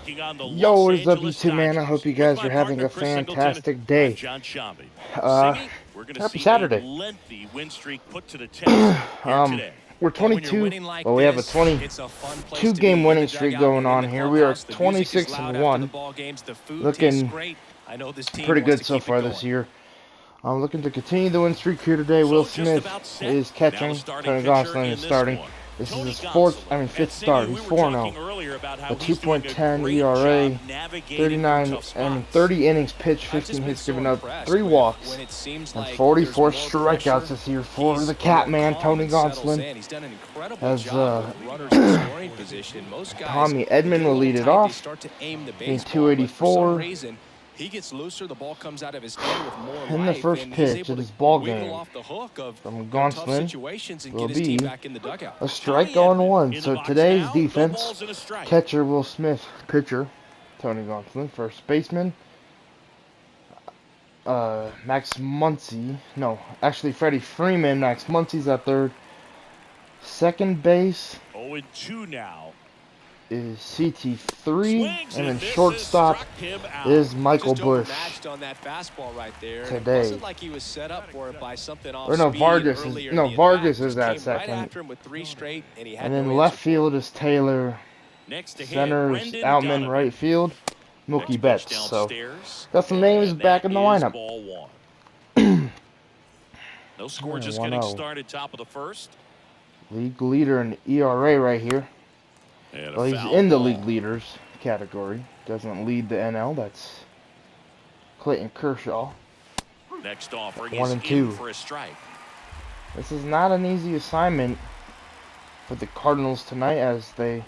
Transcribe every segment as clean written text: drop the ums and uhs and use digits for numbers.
taking on the Yo, Los what is up, Angeles YouTube man? I Dodgers. hope you With guys my are having partner a Chris Singleton, fantastic I'm day. John Shambi. Singy, we're going to Happy see a Saturday. lengthy win streak put to the test here today. We're Well, when you're 22. winning like Well, we have a this, it's a fun place to be 22-game in winning the streak dugout going and in on the here. We are clubhouse. The music is loud after the 26-1. ball games. The food tastes Looking great. I know this team pretty wants good to so keep it far going. this year. I'm looking to continue the win streak here today. Will So just Smith about set. is Now catching. the starting Tony pitcher Gonsolin in is this starting. one. This is Tony his Gonsolin. fifth And start. Singy, we He's were 4-0. talking earlier about how A he's doing a 2.10 great job ERA. navigating through tough spots. 30 innings pitched, I've 15 just been hits so given up, impressed 3 with walks, when it seems and like 44 there's more strikeouts pressure, this year for he's the Catman, more calm Tony and settles Gonsolin. in. He's done an incredible As job with runners in scoring position. Most guys, Tommy they Edman get a will little lead it tight, they off. start to aim the Hitting baseball, but for some 284. reason, he gets looser, the ball comes out of his hand with more And the life, first and he's pitch able of to this ball wiggle game off the hook of from tough Gonsolin situations and will get his team be back in the dugout. a strike on one. In the So box today's now, no defense, balls and a strike. catcher Will Smith, pitcher Tony Gonsolin, first baseman Max Muncy. No, actually Freddie Freeman. Max Muncy's at third. Second base 0-2 now. is CT3, Swings and then this shortstop has struck him out. is Michael Just Bush. overmatched on that fastball right there. It Today. wasn't like he was set up for it by something off Or no, speed Vargas is earlier no in the Vargas at-bat. is Just at came right second. after him with 3 straight, and he had And then no left answer for it. field is Taylor. Next to hit, Center's Brendan Outman. Donovan. Right field, Next Mookie pitch Betts. So downstairs, got some names and back that in the is lineup. ball one. No score, just getting 1-0. started. Top of the first. League leader in ERA right here. And a Well, he's foul in the ball. league leaders category. Doesn't lead the NL. That's Clayton Kershaw. Next offering 1 is and in 2. for a strike. This is not an easy assignment for the Cardinals tonight as they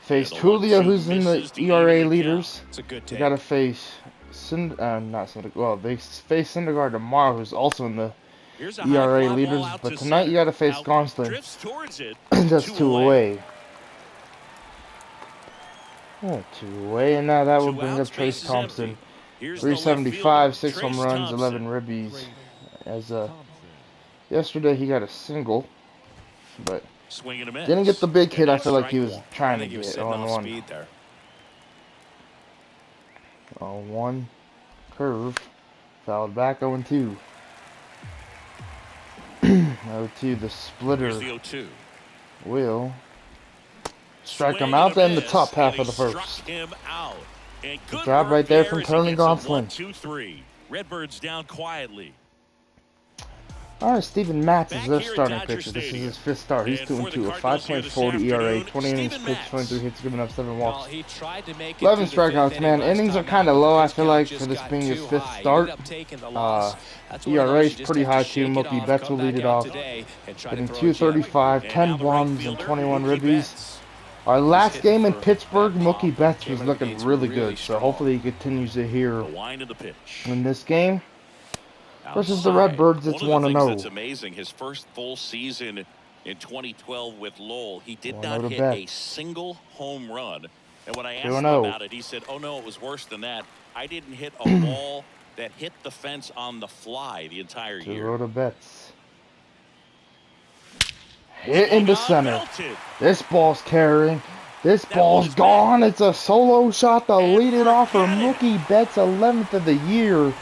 face the Julio, 1-2 who's in the misses to ERA even the leaders. It's a good They take. gotta face they face Syndergaard tomorrow, who's also in the Here's a ERA high fly leaders. ball out But to tonight you gotta face Out, Gonsolin. drifts towards it. That's 2 away. away. 2 away, and now that will 2 bring outs, up Trace bases Thompson. empty. Here's the left 375, fielder, 6 home Trace runs, Thompson. 11 ribbies. As yesterday he got a single, but Swing and a miss. didn't get the big hit. I And feel like he strike was one. I trying to think he was get sitting on off one. speed there. On one curve, fouled back 0-2. 0-2, the splitter Here's the 0-2. will strike Swing him out and a in the miss, top half and of the he first. struck him out. And good job work right there there from as he Tony gets a Gonsolin. 1-2-3. Redbirds down quietly. All right, Steven Matz is Back their here at starting Dodger pitcher. This is Stadium. his 5th start. He's And for 2-2, the a Cardinals here this 5.40 ERA, afternoon, 20 innings Steven pitched, Matz. 23 hits, giving up 7 Well, walks. he tried to make it 11 to the fifth strikeouts, man. inning last Innings are time kind of out, low, but I his feel count like, just for this got being his too 5th high. He start. ended up taking the loss. That's one of those ERA you is just pretty have to high, shake too. it Mookie off, Betts come will lead back it out off. today and try Hitting to throw a gem. 235, And 10 now the right bombs, and fielder, 21 Mookie ribbies. Betts. Our last hitting game in for Pittsburgh, that Mookie pop. Betts Came was out of the looking gates really really good, so strong. hopefully he continues to hear The wind of the pitch. in this game. Versus the Outside. Redbirds, it's One of the things 1-0. that's amazing, his first full season in 2012 with Lowell, he did 1-0 not to hit Betts. a single home run. And when I asked him 2-0. about it, he said, oh no, it was worse than that. I didn't hit a ball that hit the fence on the fly the entire year. 2-0 to Betts. Hit into center. Melted. This ball's carrying. This That one ball's is gone. It's a solo shot to And lead it off for forget it. Mookie Betts, 11th of the year.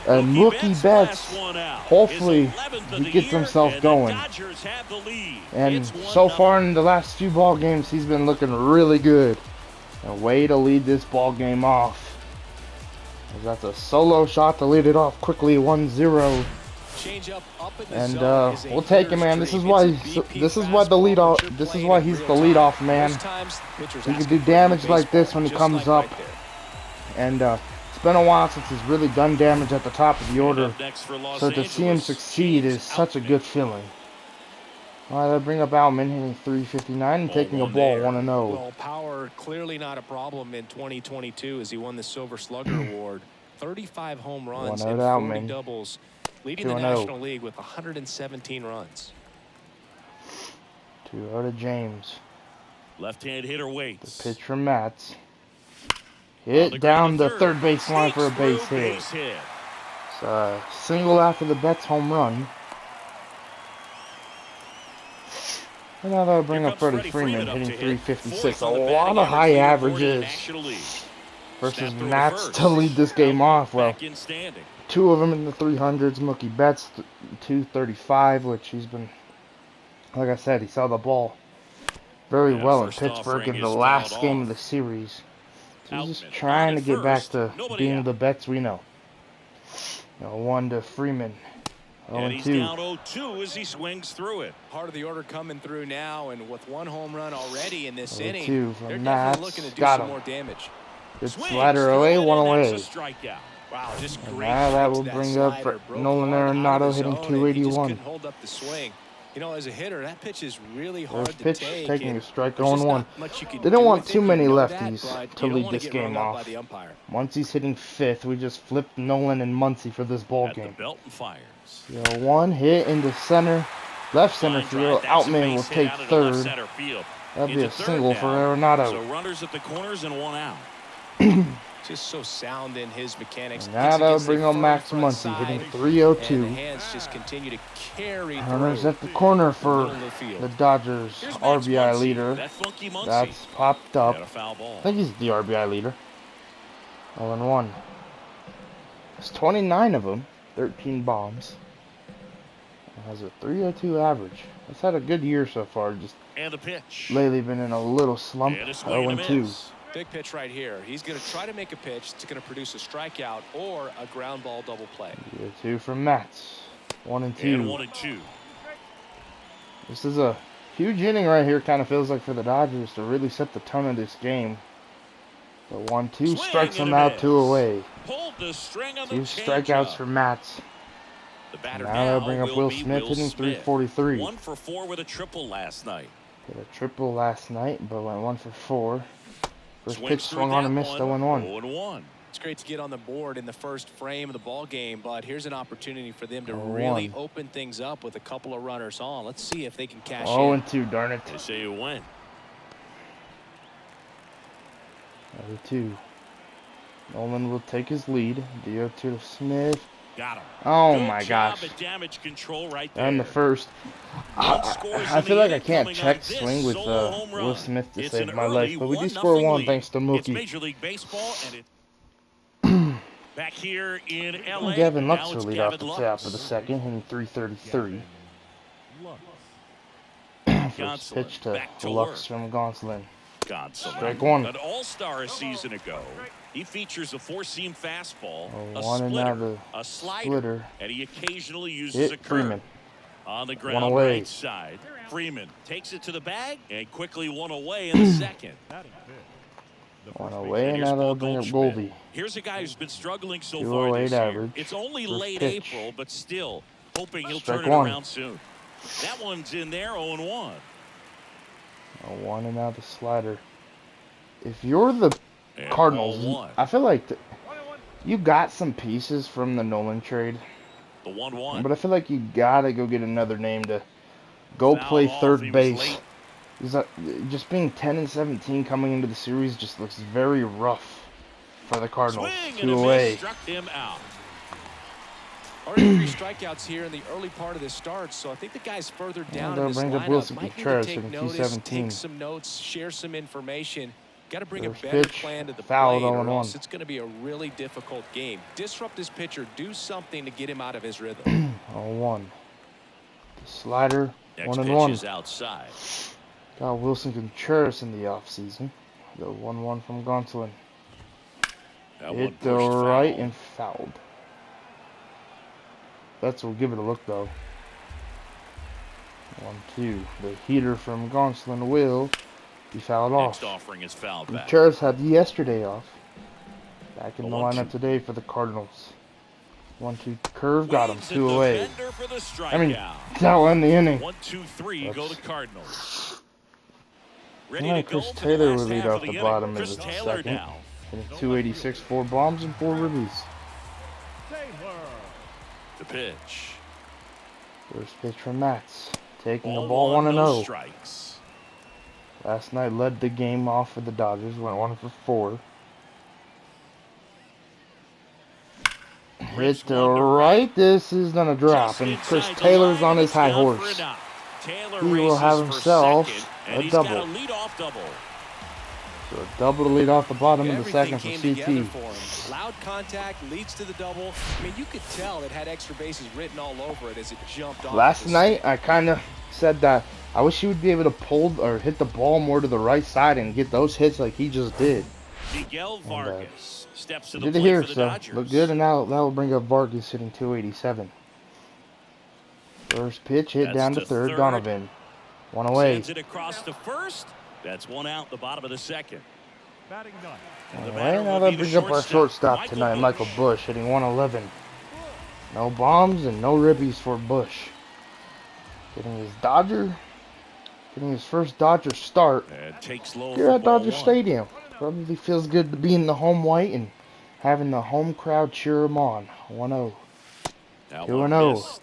And Mookie Betts, blasts one out. hopefully, His 11th of he the gets year, himself and going. The Dodgers have the lead. And It's so 1-0. far in the last few ball games, he's been looking really good. A way to lead this ball game off. That's a solo shot to lead it off quickly, 1-0. Change-up up in the And zone is a we'll take him, man. This is why. This is why the lead off. This is why he's the leadoff man. He can do damage like this when he comes up. And it's been a while since he's really done damage at the top of the order. So to see him succeed is such a good feeling. All right, let's bring up Outman, hitting 359 and taking a ball 1-0. Well, power clearly not a problem in 2022 as he won the Silver Slugger Award. 35 home runs and 40 doubles, leading the National League with 117 runs. 2-0 to James. Left-hand hitter waits. The pitch from Matz. Hit down the third base line for a base hit. It's a single after the Betts home run. And now that'll bring up Freddie Freeman, hitting 356. A lot of high averages versus Nats to lead this game off. Well, 2 of them in the 300s. Mookie Betts, 235, which he's been, like I said, he saw the ball very well in Pittsburgh in the last game of the series. He's just trying to get back to being the Betts we know. 1 to Freeman. And he's down 0-2 as he swings through it. Part of the order coming through now, and with 1 home run already in this inning, 2 they're from definitely looking to do some more damage. Good slider away, 1 away. Wow, just great. Now that will bring up Nolan Arenado hitting 281. Couldn't hold up the swing. You know, as a hitter, that pitch is really hard First to pitch, take. taking a strike, 0-1. They don't want too many lefties to lead this game off. Muncie's hitting 5th. We just flipped Nolan and Muncie for this ball game. 1 hit into center, left center field. Outman will take 3rd. That'd be a single for Arenado. So runners at the corners and 1 out. Just so sound in his mechanics. Now that'll bring on Max Muncy, hitting 302. Hands just continue to carry Runners at the corner for the Dodgers RBI leader. That's popped up. I think he's the RBI leader. 0-1. There's 29 of them, 13 bombs. Has a 302 average. That's had a good year so far. Just lately been in a little slump. 0-2. Big pitch right here. He's going to try to make a pitch that's going to produce a strikeout or a ground ball double play. 2 from Mats. 1-2. This is a huge inning right here. Kind of feels like for the Dodgers to really set the tone of this game. The 1-2 strikes him out, 2 away. 2 strikeouts for Mats. Now they'll bring up Will Smith hitting 343. 1 for 4 with a triple last night. Hit a triple last night, but went 1 for 4. First pitch swung on and missed, 0-1. It's great to get on the board in the first frame of the ball game, but here's an opportunity for them to really open things up with a couple of runners on. Let's see if they can cash in. 0-2, darn it. They say you win. 0-2. Nolan will take his lead. DO2 to Smith. Got him. Oh my gosh. Damage control right there. And the first. I feel like I can't check swing with Will Smith to save my life, but we do score 1 thanks to Mookie. It's Major League Baseball, and back here in LA. Gavin Lux will lead off the top for the second, hitting 333. First pitch to Lux from Gonsolin. Strike 1. An all-star a season ago. He features a 4-seam fastball, a slider, and he occasionally uses a curve. Freeman. On the ground right side. Freeman takes it to the bag and quickly 1 away in the second. 1 away, and now they'll bring up Goldie. Here's a guy who's been struggling so far this year. It's only late April, but still hoping he'll turn it around soon. That one's in there, 0-1. 0-1, and now the slider. If you're the Cardinals, I feel like you got some pieces from the Nolan trade. The 1-1. But I feel like you gotta go get another name to go play third base. Just being 10-17 coming into the series just looks very rough for the Cardinals. 2 away. Struck him out. Already 3 strikeouts here in the early part of this start, so I think the guys further down in this lineup might need to take notice, take some notes, share some information. Got to bring a better plan to the plate, or else it's going to be a really difficult game. Disrupt this pitcher, do something to get him out of his rhythm. 0-1. The slider, 1-1. Outside. Got Wilson Contreras in the offseason. The 1-1 from Gonsolin. Hit the right and fouled. That's will give it a look though. 1-2. The heater from Gonsolin will be fouled off. Offering is fouled back. Contreras had yesterday off. Back in the lineup today for the Cardinals. 1-2 curve, got him, 2 away. I mean, that'll end the inning. 1-2-3 go to Cardinals. Chris Taylor will lead off the bottom of the second. 286, 4 bombs and 4 ribbies. The pitch. First pitch from Mats. Taking the ball 1-0. Strikes. Last night led the game off for the Dodgers. Went 1 for 4. Hit to right. This is gonna drop, and Chris Taylor's on his high horse. Taylor he will have himself a double. Got a leadoff double. So a double to lead off the bottom of the second for CT. For loud contact leads to the double. I mean, you could tell it had extra bases written all over it as it jumped off. Last night, I kind of said that I wish he would be able to pull or hit the ball more to the right side and get those hits like he just did. Miguel Vargas steps to the did it plate here, for the so Dodgers. look good, and now that will bring up Vargas hitting 287. First pitch hit down to third. Donovan, one away. Sends it across to first. That's one out. The bottom of the second. Batting none. Alright, now that brings up our shortstop tonight, Michael Bush, hitting 111. No bombs and no ribbies for Bush. Getting his first Dodger start here at Dodger Stadium. Probably feels good to be in the home white and having the home crowd cheer him on. 1-0. 2-0.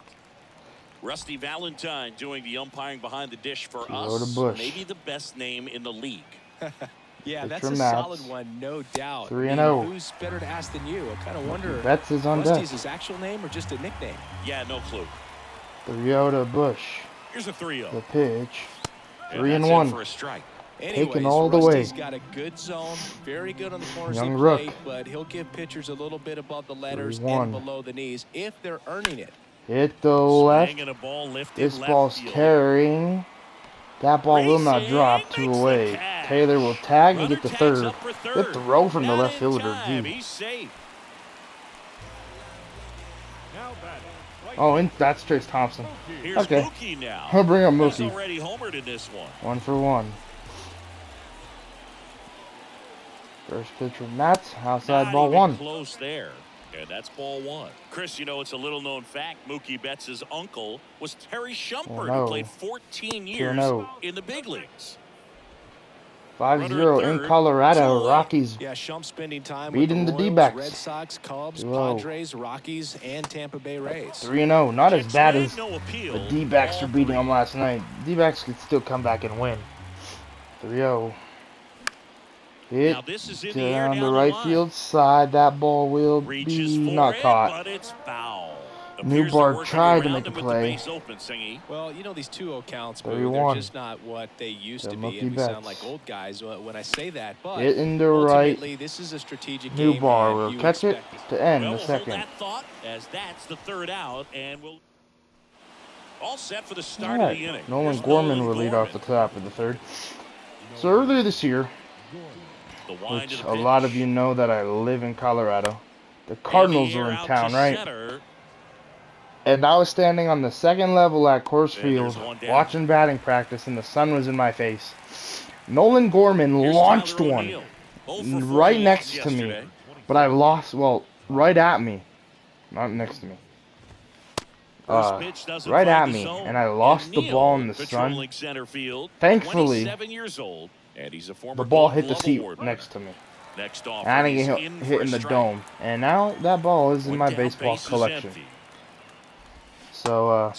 Rusty Valentine doing the umpiring behind the dish for us. Maybe the best name in the league. Yeah, that's a solid one, no doubt. 3-0. Who's better to ask than you? I kind of wonder. Betts is on deck. Rusty's his actual name or just a nickname? Yeah, no clue. 3-0 to Bush. Here's a 3-0. The pitch. 3-1. For a strike. Taking all the way. Rusty's got a good zone, very good on the corners Young of the Rook. plate, but he'll give pitchers a little bit above the letters and below the knees if they're earning it. Hit the left. This ball's carrying. That ball will not drop. 2 away. Taylor will tag and get the third. Good throw from the left fielder. Gee. Oh, and that's Trace Thompson. Okay. I'll bring up Mookie. 1 for 1. First pitch from Nats. Outside ball 1. Close there. And that's ball 1. Chris, you know, it's a little known fact. Mookie Betts' uncle was Terry Shumpert, who played 14 years in the big leagues. 5-0 in Colorado. Rockies spending time beating with the D-backs. Red Sox, Cubs, Padres, Rockies, and Tampa Bay Rays. 3-0. Not as bad as the D-backs are beating them last night. D-backs could still come back and win. 3-0. Hit down the right field side. That ball will be not caught. But it's foul. Newbar tried to make a play. Well, you know, these 2-0 counts, they're just not what they used to be, and we sound like old guys when I say that. But hit in the right. This is a strategic game. Newbar will catch it to end the second. Hold that thought, as that's the third out, and we'll all set for the start of the inning. Nolan Gorman will lead off the top of the third. So earlier this year, which a lot of you know that I live in Colorado, the Cardinals were in town, right? And I was standing on the second level at Coors Field watching batting practice, and the sun was in my face. Nolan Gorman launched one right next to me, but I lost, well, right at me, not next to me. Right at me, and I lost the ball in the sun. Thankfully, the ball hit the seat next to me. And I didn't get hit in the dome. And now that ball is in my baseball collection. So,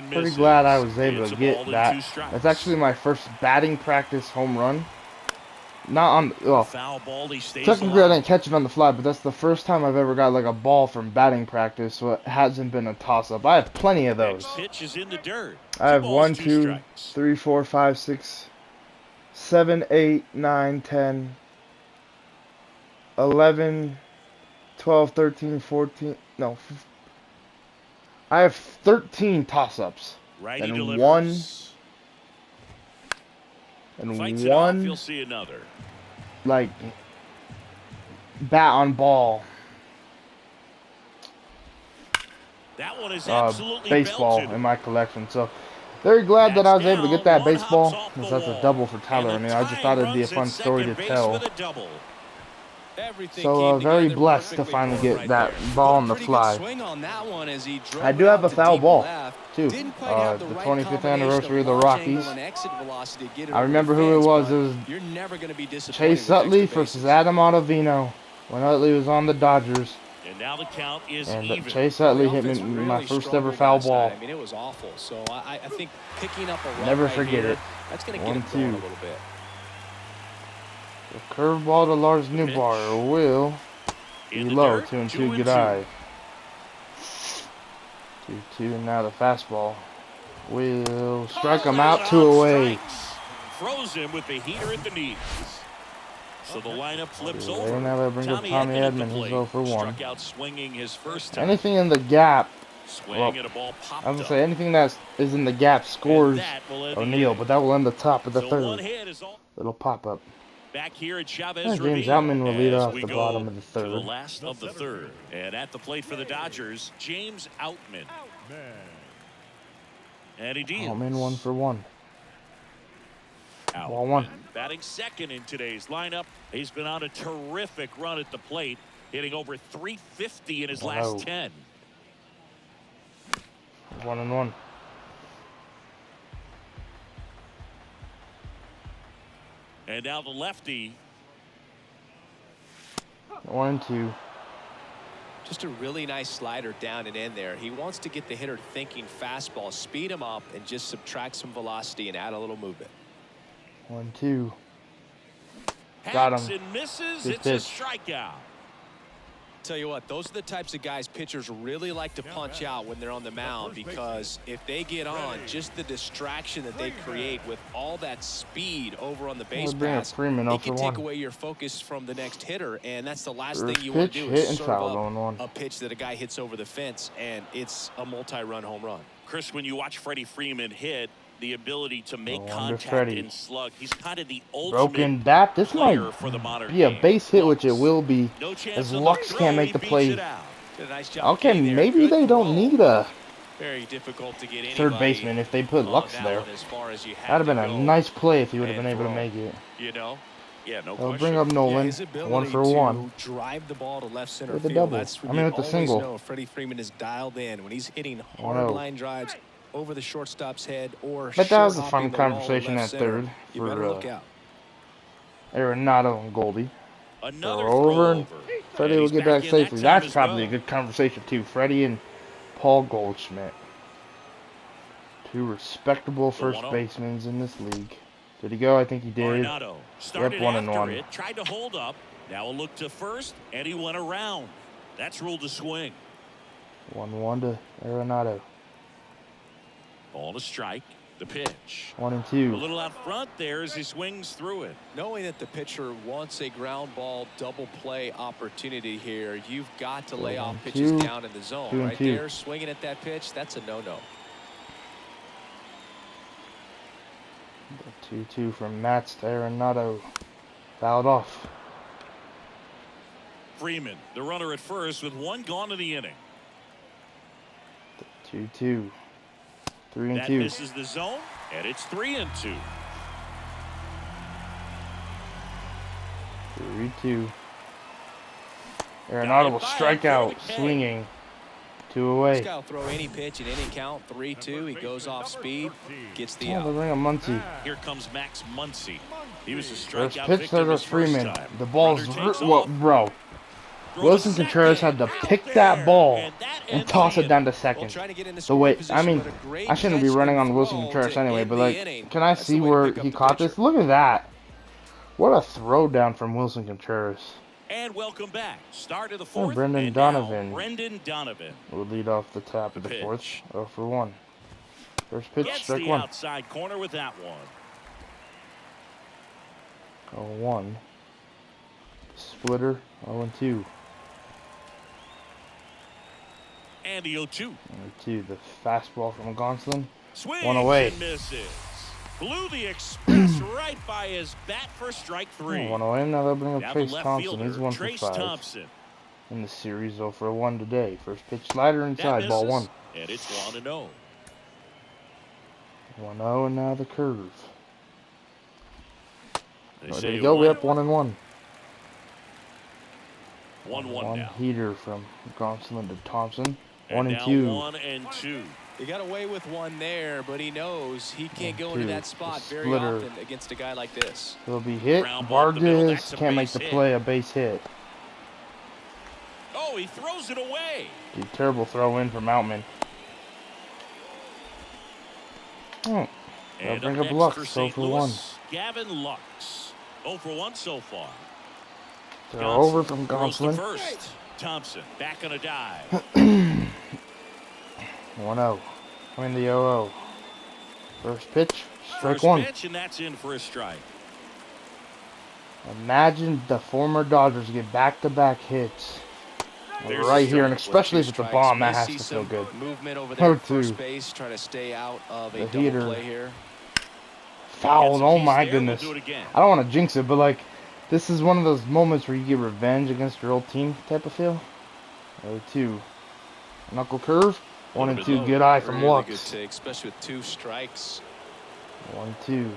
pretty glad I was able to get that. That's actually my first batting practice home run. Not on, well, technically I didn't catch it on the fly, but that's the first time I've ever got like a ball from batting practice, so it hasn't been a toss-up. I have plenty of those. I have 1, 2, 3, 4, 5, 6, 7, 8, 9, 10, 11, 12, 13, 14, no. I have 13 toss-ups. And one, like, bat on ball. That one is absolutely baseball belted in my collection. So, very glad that I was able to get that baseball, because that's a double for Tyler. I mean, I just thought it'd be a fun story to tell. So, very blessed to finally get that ball on the fly. I do have a foul ball, too. The 25th anniversary of the Rockies. I remember who it was. It was Chase Utley versus Adam Ottavino when Utley was on the Dodgers. And Chase Utley hit me my first ever foul ball. I mean, it was awful. So I think picking up a run never forget it. That's going to get it going a little bit. The curveball to Lars Newbar will be low. 2-2, good eye. 2-2, now the fastball. will strike him out 2 away. Throws him with the heater at the knees. So the lineup flips over. Now they bring up Tommy Edman. He's 0 for 1. Struck out swinging his first time. Anything in the gap. Swing at a ball popped I was gonna say anything that is in the gap scores O'Neal, but that will end the top of the third. Little pop up. Back here at Chavez James Ravine, Outman will lead off we the go bottom of the third. to the last of the third. And at the plate for the Dodgers, James Outman. And he deals. Outman 1 for 1. Ball 1. Batting second in today's lineup. He's been on a terrific run at the plate, hitting over 350 in his last 10. 1-1. And now the lefty. 1-2. Just a really nice slider down and in there. He wants to get the hitter thinking fastball, speed him up, and just subtract some velocity and add a little movement. 1-2. Got him. And misses. Good It's pitch. a strikeout. Tell you what, those are the types of guys pitchers really like to punch out when they're on the mound, because if they get on, just the distraction that they create with all that speed over on the base pass, it can take away your focus from the next hitter, and that's the last thing you want to do is serve up a pitch that a guy hits over the fence, and it's a multi-run home run. Chris, when you watch Freddie Freeman hit, the ability to make contact and slug, he's kind of the ultimate broken bat. This might be a base hit, which it will be, as Lux can't make the play. Okay, maybe they don't need a third baseman if they put Lux there. That'd have been a nice play if he would have been able to make it. Yeah, no They'll bring up Nolan, 1 for 1. Drive the ball to left center with the field. double. That's I mean, with the single. know Freddie Freeman is dialed in when he's hitting hard line drives over the shortstop's head, or but that was a fun conversation at third for Arenado and Goldie. Another over, and Freddie will get back safely. That's probably a good conversation too. Freddie and Paul Goldschmidt, 2 respectable first basemen in this league. Did he go? I think he did. Yep, 1-1. Tried to hold up. Now a look to first, and he went around. That's ruled a swing. 1-1 to Arenado. Ball to strike. The pitch. 1-2. A little out front there as he swings through it. Knowing that the pitcher wants a ground ball double play opportunity here, you've got to lay off pitches down in the zone. Right there, swinging at that pitch, that's a no-no. 2-2 from Mats to Arenado. Fouled off. Freeman, the runner at first with 1 gone in the inning. 2-2. 3-2. That misses the zone, and it's 3-2. 3-2. Arenado will strike out, swinging. 2 away. This guy will throw any pitch at any count. 3-2. He goes off speed, gets the out. They'll bring a Muncy. Here comes Max Muncy. He was a First strikeout pitch victim to his Freeman. first time. The ball's bro. Wilson Contreras had to pick that ball and toss it down to second. The way, I mean, I shouldn't be running on Wilson Contreras anyway, but like, can I see where he caught this? Look at that. What a throw down from Wilson Contreras. And welcome back. Start of the fourth. Brendan Donovan. Brendan Donovan will lead off the top of the fourth. 0 for 1. First pitch, strike 1. Outside corner with that one. 0-1. Splitter, 0-2. And the 0-2. 0-2. The fastball from Gonsolin. Swings 1 away. And misses. Blew the express right by his bat for strike 3. 1 away. Now they'll bring up Trace Thompson. Fielder, He's 1 for 5. Thompson. In the series, 0 for 1 today. First pitch slider inside, ball 1. And it's 1-0. 1-0, and now the curve. There you go. We're up 1-1. 1-1 now. Heater from Gonsolin to Thompson. 1-2. 1-2. He got away with 1 there, but he knows he can't go into that spot very often against a guy like this. He'll be hit. Vargas can't make the play, a base hit. Oh, he throws it away. Terrible throw in from Outman. They'll bring up Lux, 0 for 1. Gavin Lux, 0 for 1 so far. They're over from Gonsolin. First. Thompson back on a dive. 1-0. Win the 0-0. First pitch, strike First one. pitch, and that's in for a strike. Imagine the former Dodgers get back-to-back hits right here, and especially if it's a bomb, that has to feel good. Movement over there at first 0-2. base, trying to stay out of a The double heater. play here. Fouled. Oh my We'll goodness. do it again. I don't want to jinx it, but like, this is one of those moments where you get revenge against your old team type of feel. 0-2. Knuckle curve. 1-2. Good eye from really Lux. Good take, especially with 2 strikes. 1-2.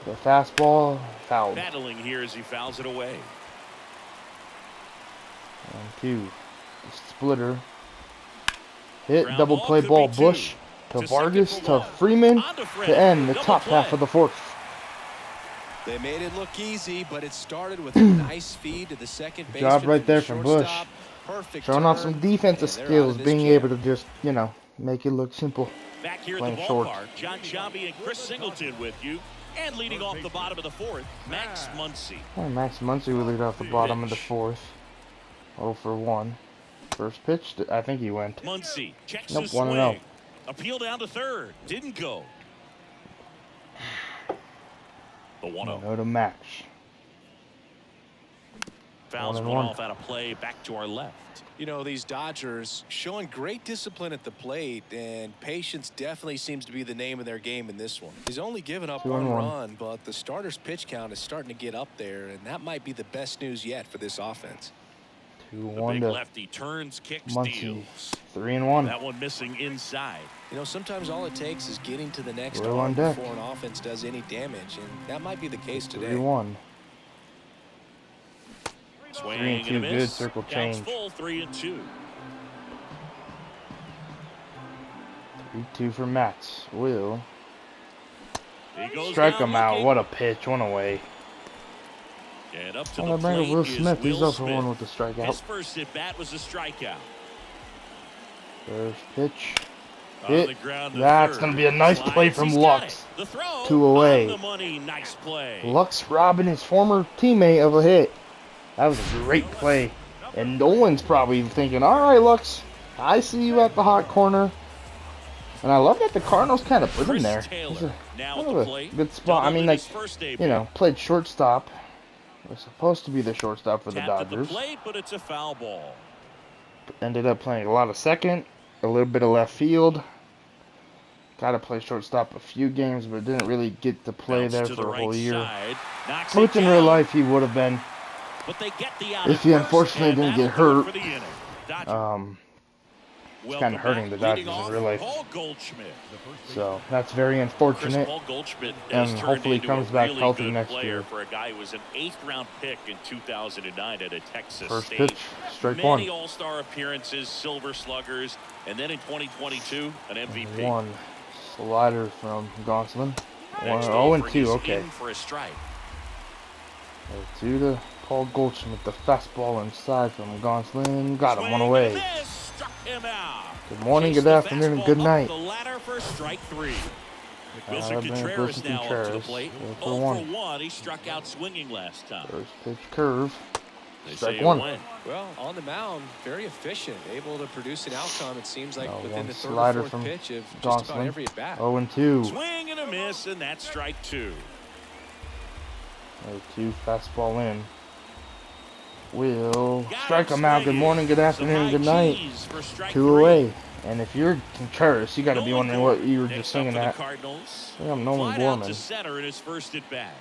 The fastball fouled. Battling here as he fouls it away. 1-2. Splitter. Hit. Ground Double ball play could ball. be Bush two. to To second Vargas for to one. Freeman On to Fred. to end the Double top play. half of the fourth. They made it look easy, but it started with a nice feed to the second baseman. Job right there from Bush. Perfect Showing off turn, some defensive and they're out skills, of this being jam. able to just, you know, make it look simple. Back here at Playing the short. ballpark, John Sciambi and Chris Singleton with you. And leading off the bottom of the fourth, Max Muncy. Oh, Max Muncy will lead off the bottom of the fourth. 0-for-1. First pitch, I think he went. Muncy checks Nope, his 1-0. swing. Appeal down to third. Didn't go. The 1-0. 1-0 to Max. Fouls one 1-1. off out of play back to our left. You know, these Dodgers showing great discipline at the plate, and patience definitely seems to be the name of their game in this one. He's only given up 1 2-1. run, but the starter's pitch count is starting to get up there, and that might be the best news yet for this offense. 2-1 Big to lefty turns, kicks, Muncy. deals. 3-1. That one missing inside. You know, sometimes all it takes is getting to the next We're on arm deck. before an offense does any damage, and that might be the case today. 3-1. Swing 3-2, and a good miss. circle Counts change. full, 3-2. 3-2 for Max. Will He goes strike down him out. looking. What a pitch. One away. And up to I'm the gonna bring up plate Will is Smith. He's Will 0-for-1 Smith. with the strikeout. His first at bat was a strikeout. First pitch. On the Hit. ground to That's third. going to be a nice Slides, play from he's got Lux. it. The throw 2 away. on the money. Nice play. Lux robbing his former teammate of a hit. That was a great play. And Nolan's probably thinking, all right, Lux, I see you at the hot corner. And I love that the Cardinals kind of put him there. It's a, Now kind at of the a plate. good spot. I mean, like, you know, played shortstop. Was supposed to be the shortstop for the Tapped at Dodgers. the plate, but it's a foul ball. Ended up playing a lot of second, a little bit of left field. Got to play shortstop a few games, but didn't really get to play Bounce there to for the a whole right year. side. Knocks Which it in real down, life he would have been but they get the out if at he first, unfortunately and didn't get that'll do it hurt. for the inning. Dodger. It's Welcome kind of hurting back, the Dodgers leading in off, real life. Paul Goldschmidt. So that's very Chris unfortunate. Paul Goldschmidt has And turned hopefully into comes a back really healthy good next player year. for a guy who was an 8th-round pick in 2009 at a Texas First State. pitch, strike Many one. All-Star appearances, Silver Sluggers, and then in 2022, an MVP. 1 slider from Gonsolin. Next 0 and over, 2. he's Okay. in for a strike. 2 to Paul Goldschmidt. The fastball inside from Gonsolin. Got him Swing one and away. a miss, struck him out. Good morning, Chased good the afternoon, and fastball good up night. The ladder for strike 3. Wilson That'd been Contreras Wilson now up to the Contreras. plate. 0 for 0 1. for 1. He struck out swinging last time. First pitch curve. They Strike say 1. a win. Well, on the mound, very efficient, able to produce an outcome, it seems like, within one the third slider or fourth from pitch of just Gonsolin. about every at-bat. 0 and 2. Swing and a miss, and that's strike 2. 2 fastball in. Will Got strike him him out. Good swinging. morning, good Some afternoon, high good night. keys for strike 2 3. away. And if you're Contreras, you got to be wondering what you were Next just up singing for the at. Cardinals. I think I'm Nolan Flied out Gorman. to center in his first at bat.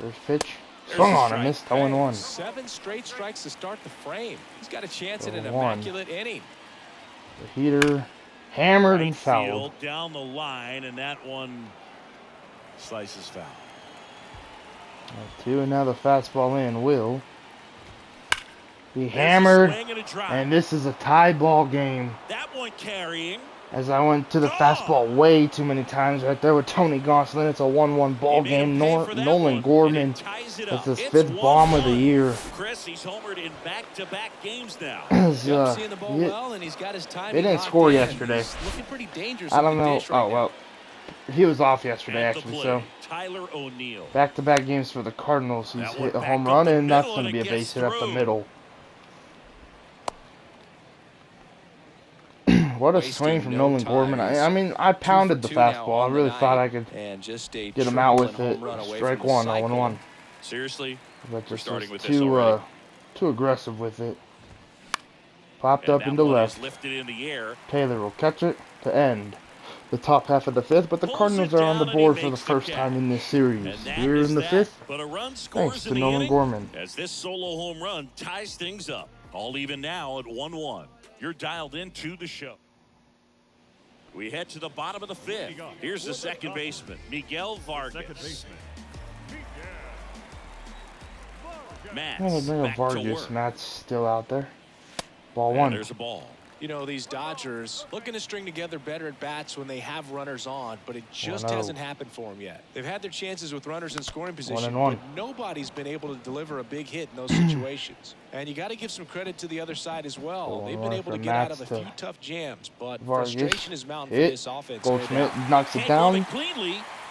First pitch. There's Swung a on strike. and missed. 0 and 1. 7 straight strikes to start the frame. He's got a chance at an 0-1. immaculate inning. The heater hammered Right and fouled. field, down the line, and that one slices foul. 2 and now the fastball in. Will be There's a hammered. swing and a drive. And this is a tie ball game. That one carrying. As I went to the fastball way too many times right there with Tony Gonsolin. It's a 1-1 ball He made him game. pay for that Nolan one, and Gorman. it ties it That's up. his It's 5th bomb of the 1-1. year. Chris, he's homered in back-to-back games now. Yep, seeing the ball yeah, well, and he's got his timing they didn't locked score in. yesterday. He's looking pretty dangerous. I at don't the know. dish right Oh, now. well. He was off yesterday, At the actually. plate, So Tyler O'Neill. back-to-back games for the Cardinals. He's That one hit a back home up run, the and that's middle, going to and be it a base gets hit up the through. middle. What a swing from Nolan Gorman. I mean, I pounded the fastball. I really thought I could get him out with it. Strike one, 0-1. Seriously, But we're just starting was with too aggressive with it. Popped up into left. Taylor will catch it to end the top half of the fifth, but the Cardinals are on the board for the first time in this series. Here in the fifth, thanks to Nolan Gorman. As this solo home run ties things up. All even now at 1-1. You're dialed into the show. We head to the bottom of the fifth. Here's the second baseman, Miguel Vargas. Vargas. Matt's still out there. Ball one. There's a ball. You know, these Dodgers looking to string together better at bats when they have runners on, but it just hasn't happened for them yet. They've had their chances with runners in scoring position, but nobody's been able to deliver a big hit in those situations. And you got to give some credit to the other side as well. They've been able to get out of a few tough jams, but frustration is mounting for this offense. Goldschmidt knocks it down.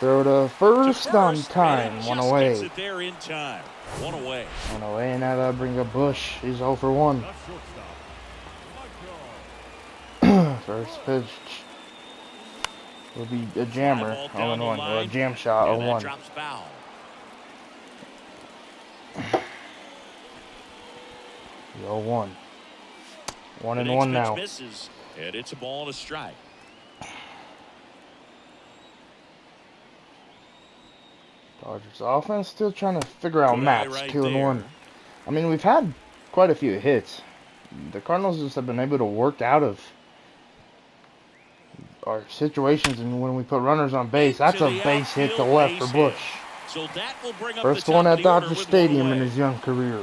Throw to first on time. One away. One away. One away, and now that brings up Bush. He's 0 for 1. First pitch will be a jammer, 0-1, or a jam shot, 0-1. 0-1. 1-1 now. Misses, and it's a ball and a strike. Dodgers offense still trying to figure out Matt's 2-1. I mean, we've had quite a few hits. The Cardinals just have been able to work out of our situations, and when we put runners on base, that's a base hit to left for Bush. First one at Dodger Stadium in his young career.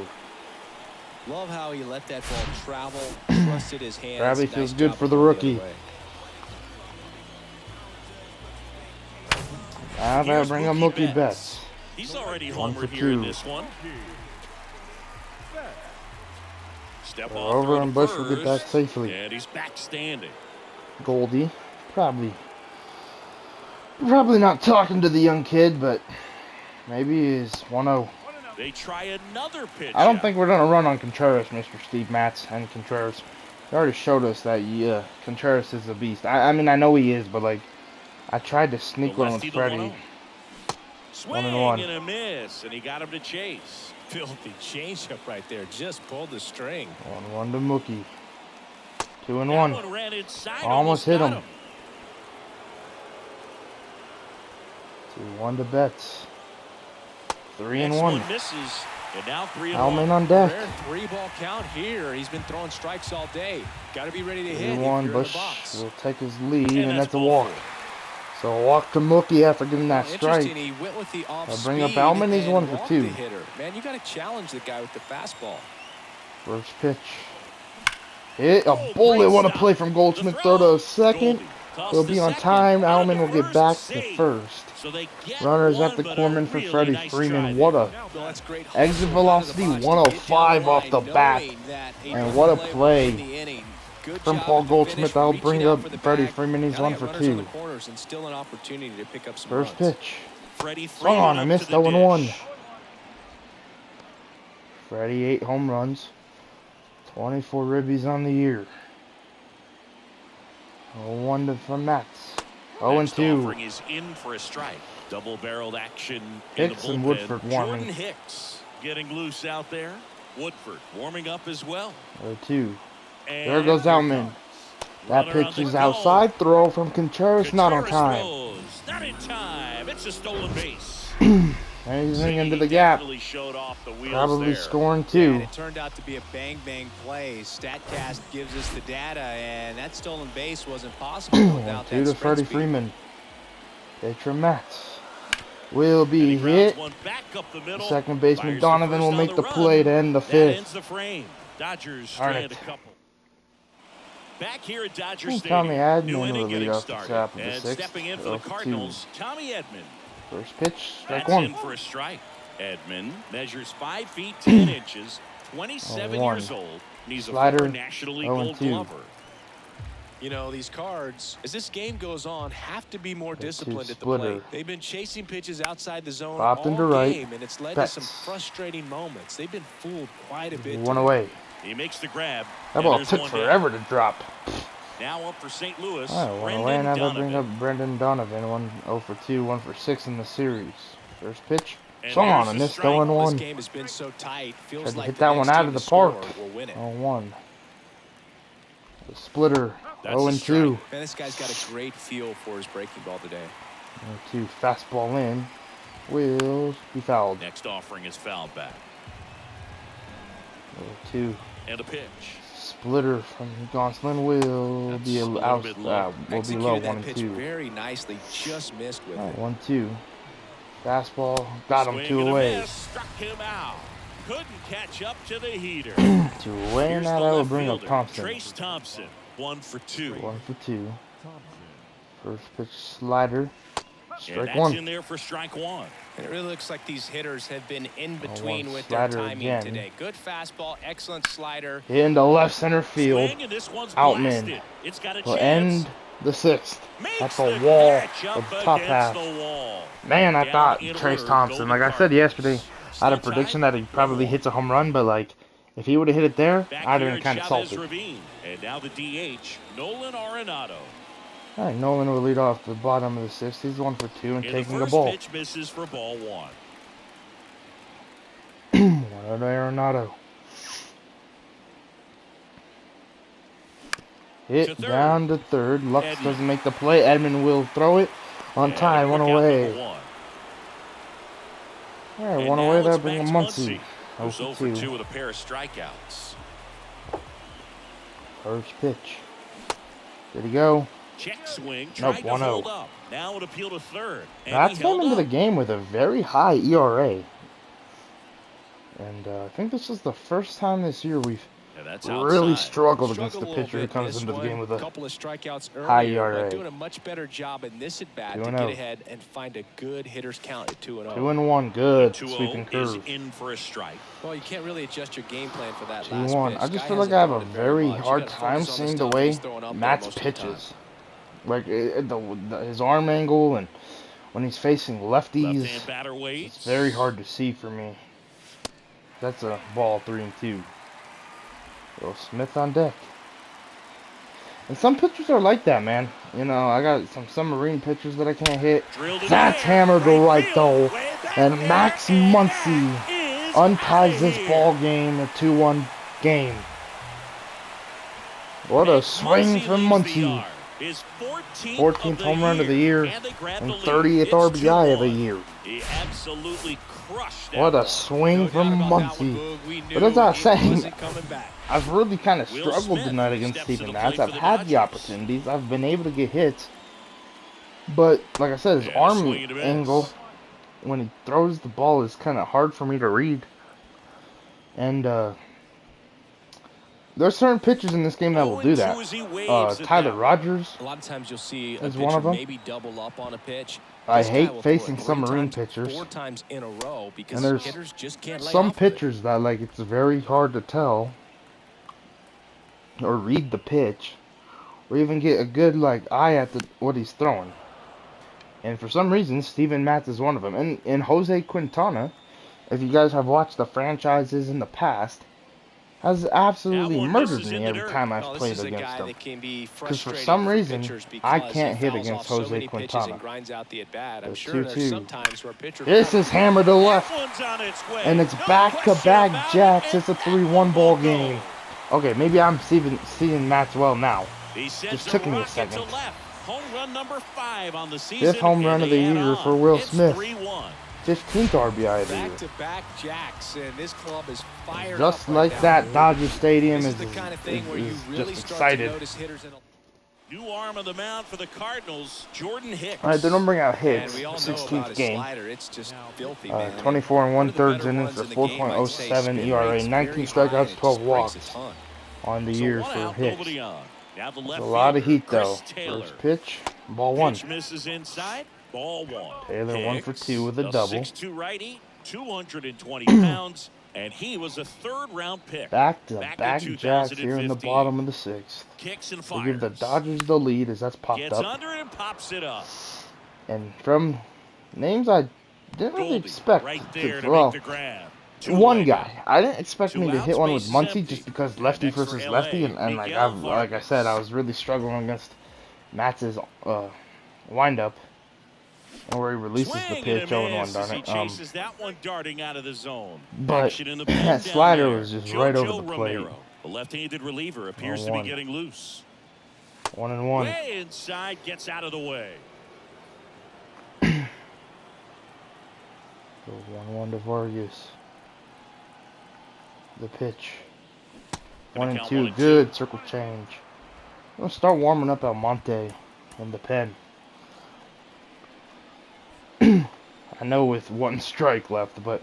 Love how he let that ball travel, trusted his hands. Bradley feels good for the rookie. Now I bring up Mookie Betts. He's already homered here in this one. Step over, and Bush will get that safely. And he's back standing. Goldie, probably not talking to the young kid, but maybe he's 1-0. They try another pitch. I don't think we're gonna run on Contreras, Mr. Steve Matz and Contreras. They already showed us that Contreras is a beast. I mean, I know he is, but like, I tried to sneak one with Freddie. Swing and a miss, and he got him to chase. Filthy changeup right there. Just pulled the string. 1-1 to Mookie. 2-1. Almost hit him. 2-1 to Betts. 3-1. Misses, and now 3-1. Hellman on deck. Rare 3-ball count here. He's been throwing strikes all day. Got to be ready to hit. 3-1. Bush will take his lead, and that's a walk. So a walk to Mookie after getting that strike. He went with the off I'll bring up Hellman. He's 1 for 2. Man, you got to challenge the guy with the fastball. First pitch. Hit a bullet. What a play from Goldschmidt. Throw to second. He'll be on time. Allman will get back to first. Runners at the corner for Freddie Freeman. What a exit velocity, 105 off the bat. And what a play from Paul Goldschmidt. That'll bring up Freddie Freeman. He's 1 for 2. First pitch. Swung on. I missed 0-1. Freddie 8 home runs. 24 ribbies on the year. 0-1 from Mats. 0-2. Is in for a strike. Double-barreled action Hicks in the bullpen. And Woodford warming. Jordan Hicks getting loose out there. Woodford warming up as well. 0-2. There goes Outman. That pitch is outside. Throw from Contreras. Not on time. Not in time. It's a stolen base. Anything into the gap. Probably scoring 2. And it turned out to be a bang-bang play. StatCast gives us the data, and that stolen base wasn't possible without 2 that to Freddie Freeman. Petra Matz will be hit. Second baseman Donovan will make the play to end the 5th. Dodgers strand a couple. Back here at Dodger Stadium. Tommy Edman will lead off the top of the 6th. Stepping in for the Cardinals, Tommy Edman. First pitch, strike That's 1. in for a strike. Edman measures 5 feet 10 inches, 27 years old, and he's a former National League Gold Glover. You know, these Cards, as this game goes on, have to be more disciplined at the plate. They've been chasing pitches outside the zone all game, and it's led to some frustrating moments. They've been fooled quite a bit. 1 away. He makes the grab. That ball took forever to drop. Now up for St. Louis, All right, one away. Now they bring up Brendan Donovan. 1-0 for 2, 1 for 6 in the series. First pitch, swung on and missed 0-1. This game has been so tight. Feels Tried to like hit the that next one out team of the to park. score will win it. 0-1. The splitter. That's a 0-2. Man, this guy's got a great feel for his breaking ball today. 0-2. Fastball in. Will be fouled. Next offering is fouled back. 0-2. And a pitch. Splitter from Gonsolin will be out. Will be low. 1-2. Very nicely, just missed with it. 1-2. Fastball got him. 2 away. Struck him out. Couldn't catch up to the heater. 2 away. Now that will bring up Thompson. Trace Thompson. 1 for 2. 1 for 2. First pitch slider. Strike and 1. In there for strike 1. And it really looks like these hitters have been in between with their timing today. Good fastball, excellent slider. In the left center field. Outman will end the 6th. At the wall of the top half. Man, I thought Trace Thompson, like I said yesterday, I had a prediction that he probably hits a home run, but like, if he would have hit it there, I'd have been kind of salty. And now the DH, Nolan Arenado. All right, Nolan will lead off the bottom of the 6th. He's 1 for 2 and taking the ball. Pitch misses for ball 1. One Arenado. Hit down to third. Lux doesn't make the play. Edmund will throw it on time. 1 away. All right, 1 away. That'll bring a Muncy. 0 for 2 with a pair of strikeouts. First pitch. There you go. Check swing. Nope, 1-0. Now it appeal to third. That's came into the game with a very high ERA. And I think this is the first time this year we've really struggled against the pitcher who comes into the game with a couple of strikeouts earlier, high ERA. Doing a much better job in this at bat to get ahead and find a good hitter's count at 2-0. 2-1, good sweeping curve. In for a strike. Well, you can't really adjust your game plan for that 2-1. I just feel like I have a very hard time seeing the way Matt's pitches. Like his arm angle and when he's facing lefties, it's very hard to see for me. That's a ball 3-2. Will Smith on deck. And some pitchers are like that, man. You know, I got some submarine pitchers that I can't hit. That's hammered to right though. And Max Muncy unties this ball game, a 2-1 game. What a swing from Muncy. His 14th home run of the year and 30th RBI of the year. He absolutely crushed. What a swing from Muncy. But as I was saying, I've really kind of struggled tonight against Steven Matz. I've had the opportunities. I've been able to get hits. But, like I said, his arm angle, when he throws the ball, is kind of hard for me to read. And, there's certain pitchers in this game that will do that. Tyler Rogers a lot of times you'll see is one of them. Maybe double up on a pitch. I hate facing submarine pitchers. 4 times in a row because and there's hitters just can't lay some off pitchers that like it's very hard to tell or read the pitch or even get a good like eye at what he's throwing. And for some reason, Steven Matz is one of them. And Jose Quintana, if you guys have watched the franchises in the past, has absolutely murdered me every time I've played against him. Because for some reason, I can't hit against Jose Quintana. 2-2. This is hammered to left. And it's back-to-back jacks. It's a 3-1 ball game. Okay, maybe I'm seeing Matz well now. Just took me a second. Fifth home run of the year for Will Smith. 15th RBI of the year. Back-to-back jacks, and this club is fired just up like right that, now. Dodger Stadium is the kind of thing where you really just start excited. to notice hitters in a new arm of the mound for the Cardinals, Jordan Hicks. All right, they don't bring out Hicks. We all know 16th about his game. Slider. It's just filthy, man. 24 and 1/3 innings for 4.07 ERA, 19 strikeouts, 12 walks on the year for Hicks. It's a lot of heat though. First pitch, ball 1. Misses inside. Ball 1. Taylor 1 for 2 with a double. 6'2" righty, 220 pounds, and he was a third-round pick. Back-to-back jacks here in the bottom of the 6th. Kicks and They fires. give the Dodgers the lead as that's popped Gets up. under it and pops it up. And from names I didn't really expect right there to to well, make the grab. one guy. I didn't expect me to hit one with bases Muncie empty. just because lefty Next for versus LA, lefty, and like I said, I was really struggling against Matz's windup, and where he releases the pitch, 0-1, darn He it. chases that one darting out of the zone. But Action in the pen that down slider there. was just right over the plate. Romero, the left-handed reliever, appears to be getting loose. 1-1. Way inside, gets out of the way. 1-1 to Vargas. The pitch. 1-2. Good circle change. I'm gonna start warming up Almonte in the pen. I know with one strike left, but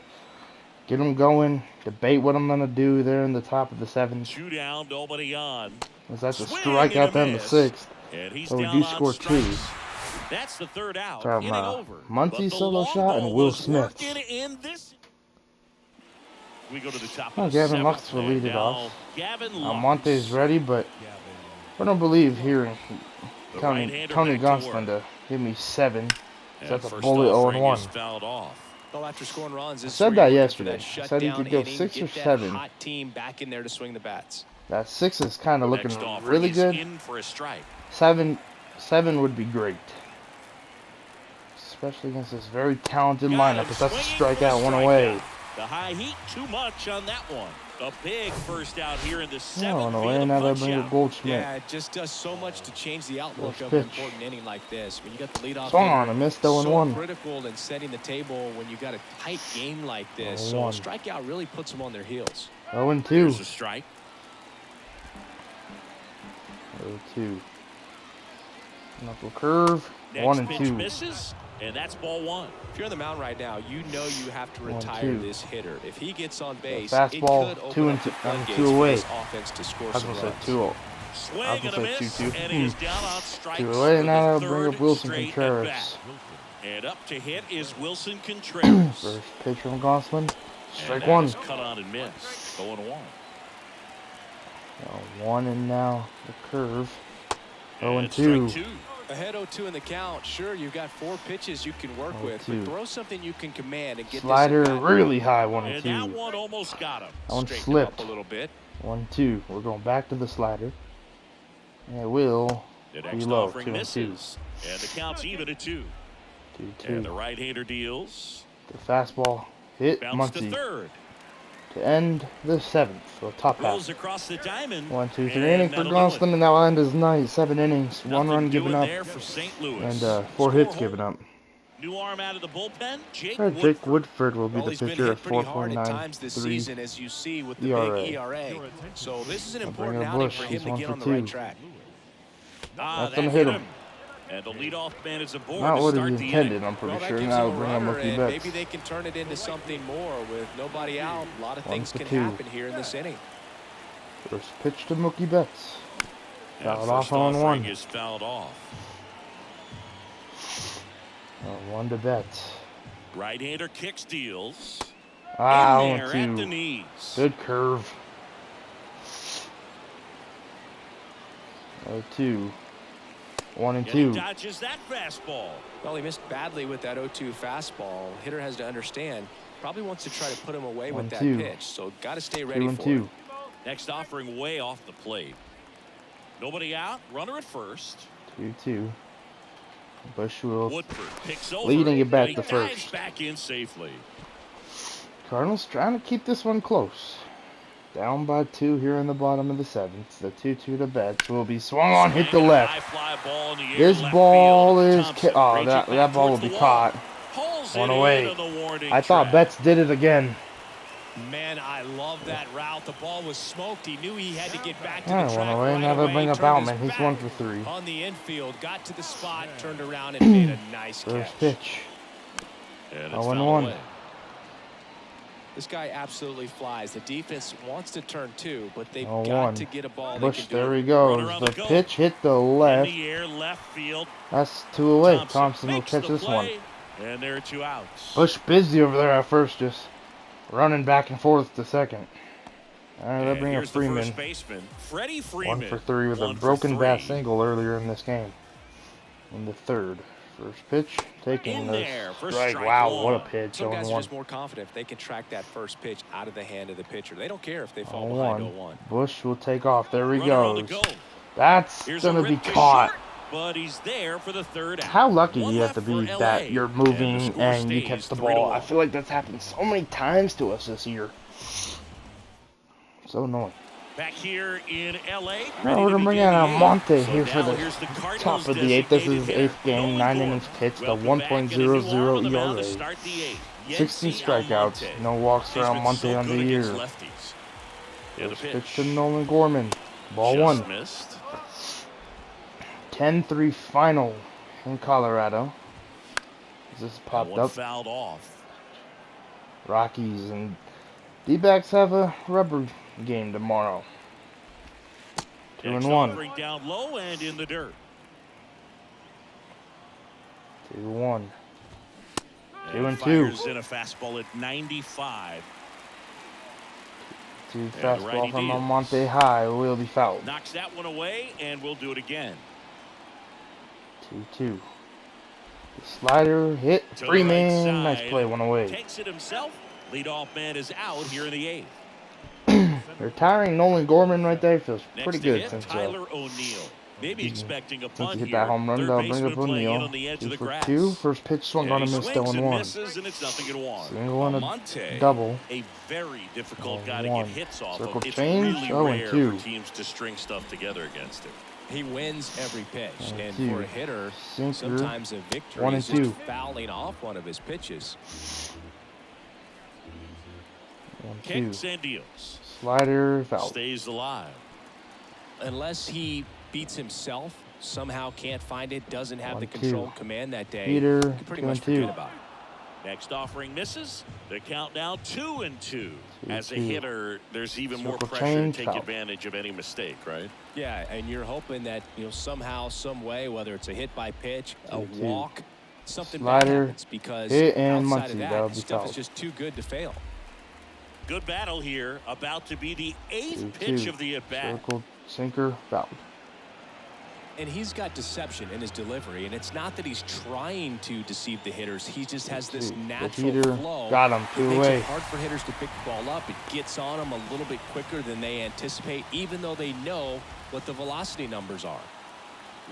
get him going. Debate what I'm gonna do there in the top of the 7th. 2 down, nobody on. That's a strikeout there in the 6th. So we do score 2. That's the 3rd out. From Muncie solo shot and Will Smith. We go to the top Oh, of the Gavin 7th, Lux will lead it and off. Gavin Lux. Almonte's ready, but I don't believe hearing Tony Gonsolin to give me 7. So that's a bullet 0-1. Well, after scoring runs, I said that yesterday. I said he could go 6 or 7. Hot team back in there to swing the bats. That 6 is kind of looking really good. 7 would be great, especially against this very talented lineup. But that's a strikeout, 1 away. The high heat, too much on that one. A big first out here in the 7th. 1 away. Now they bring up Goldschmidt. Yeah, it just does so much to change the outlook of an important inning like this. When you got the leadoff, swung on, I missed 0-1. So critical in setting the table when you got a tight game like this. So a strikeout really puts them on their heels. 0-2. Here's a strike. 0-2. Knuckle curve. Next 1-2. Misses, and that's ball 1. If you're on the mound right now, you know you have to retire this hitter. If he gets on base, fastball, it could open up the floodgates 2 away. for this offense to score I was some gonna say runs. 2-0. Swing I was gonna say 2-2. and he is down on strikes 2 away. for Now the they'll bring up 3rd Wilson straight Contreras. at-bat. And up to hit is Wilson Contreras. First pitch from Gonsolin. Strike And 1. that was cut on and missed. 0-1. 1 and now the curve. And 0-2. strike 2. Ahead 0-2 in the count. Sure, you've got 4 pitches you can work with, but throw something you can command and get slider this really high. And 1-2. that one almost got him. That one Straighten slipped. up a little bit. 1-2. We're going back to the slider. And it will The be next low. offering 2-2. misses. And the count's even at 2. 2-2. And the right-hander deals. The fastball hit Bounce to Muncie 3rd. to end the 7th. So top Goes half. across the diamond. 1, 2, 3 and innings for that'll do it. Gonsolin, and that will end his night. 7 innings, 1 run given up, there for St. Louis. and 4 hits given up. New arm out of the bullpen. Jake Jake Woodford will be Well, the he's been pitcher hit at pretty hard at times this 4.93 season, as you see with the ERA. big ERA. So this is an I'll important bring up outing Bush. for He's him to 1 get for on the 2. right track. That's gonna hit him. And the leadoff man is aboard Not to what he start the intended, inning. I'm pretty Well, sure. that gives Now him we'll a bring up runner, Mookie and Betts. maybe they can turn it into something more with nobody out. A lot of 1 things for can 2. happen here in this inning. First pitch to Mookie Betts. And Fouled first off on offering 1. is fouled off. 1 to Betts. Right-hander kicks, deals. Ah, In there at the 1-2. knees. Good curve. 0-2. 1 and And he 2. dodges that fastball. Well, he missed badly with that 0-2 fastball. Hitter has to understand, probably wants to try to put him away with that 1-2. pitch. So got to stay 2 ready and for 2. it. Next offering way off the plate. Nobody out. Runner at first. 2-2. Bush will Woodford picks over. leading it back and to he dives first. back in safely. Cardinals trying to keep this one close. Down by 2 here in the bottom of the 7th. The 2-2 to Betts will be swung on, hit the Swing, left. high fly ball in the air, This left ball field. is Thompson oh, brings it that back ball will towards be the wall. caught. Hauls 1 it away. into the warning I thought track. Betts did it again. Man, I love that route. The ball was smoked. He knew he had to get back to All the right, track 1 away. right Now they away. bring up Turned his Outman. He's back 1 for 3. on the infield, got to the spot, turned around and made a nice First catch. pitch. And it's 0 fouled and 1. away. This guy absolutely flies. The defense wants to turn 2, but they've 0-1. got to get a ball. Bush, they can do there it. he goes. Runner on The the go. pitch hit the In left. the air, left field. That's 2 away. Thompson will makes catch the this one. play, and there are 2 outs. Bush busy over there at first, just running back and forth to second. All right, they'll And bring up here's the Freeman. first baseman, Freddie Freeman. 1 for 3 with a 1 for broken bat 3. single earlier in this game. In the 3rd First pitch, taking In the there for strike. strike Wow, one. what a pitch! Some guys are 0-1. just more confident if they can track that first pitch out of the hand of the pitcher. They don't care if they fall 0-1. behind 0-1. Bush will take off. There he Runner on the goes. go. That's Here's gonna a be rip to caught. short, but he's there for the third out. How lucky One do you have left to be for that LA, you're and the moving score and you stays catch the 3-1. ball? I feel like that's happened so many times to us this year. So annoying. Back here in LA. We're gonna bring in Almonte here for the here's the top of the 8th. This is his 8th game, 9 innings pitched, a 1.00 ERA, 16 strikeouts, no walks for Almonte on the year. First pitch to Nolan Gorman, ball one. Missed. 10-3 final in Colorado. This popped up. Fouled off. Rockies and D-backs have a rubber game tomorrow. 2-1. Down low and in the dirt. 2-1. 2-2. Fires in a fastball at 95. Two fastball from Almonte high will be fouled. Knocks that one away, and we'll do it again. 2-2. The slider hit. Freeman. Nice play, one away. Takes it himself. Leadoff man is out here in the 8th. Retiring Nolan Gorman right there feels pretty Next good hit, since Tyler O'Neill. Maybe expecting a bunt he hit here. that home run. Third They'll bring baseman up playing in O'Neill. on the edge 2 of the for grass. 2. First pitch swung on a miss, 0-1. Misses, and it's nothing in one. Single and a Almonte, double. a very difficult guy to get hits off Circle of. It's change, really rare 0-2. for teams to string stuff together against him. He wins every pitch, and 0-2. for a hitter, Sinker. sometimes a victory 1 is and 2. just fouling off one of his pitches. 1-2. Kicks and deals. Slider foul. Stays alive. Unless he beats himself, somehow can't find it, doesn't have the 1-2. control command that day, Peter, you can pretty much 2-2. forget about it. Next offering misses. The count now 2-2. As a 2-2. hitter, there's even more Circle pressure change, to take foul. advantage of any mistake, right? Yeah, and you're hoping that, somehow, some way, whether it's a hit by pitch, a 2-2. walk, something Slider, bad happens, because hit, and outside Muncy, of that'll that, be stuff fouled. is just too good to fail. Good battle here. About to be the 8th 2-2. pitch of the at-bat. Circle, sinker, fouled. And he's got deception in his delivery, and it's not that he's trying to deceive the hitters. He just has this natural Peter flow. got him, 2 It makes away. it hard for hitters to pick the ball up. It gets on them a little bit quicker than they anticipate, even though they know what the velocity numbers are.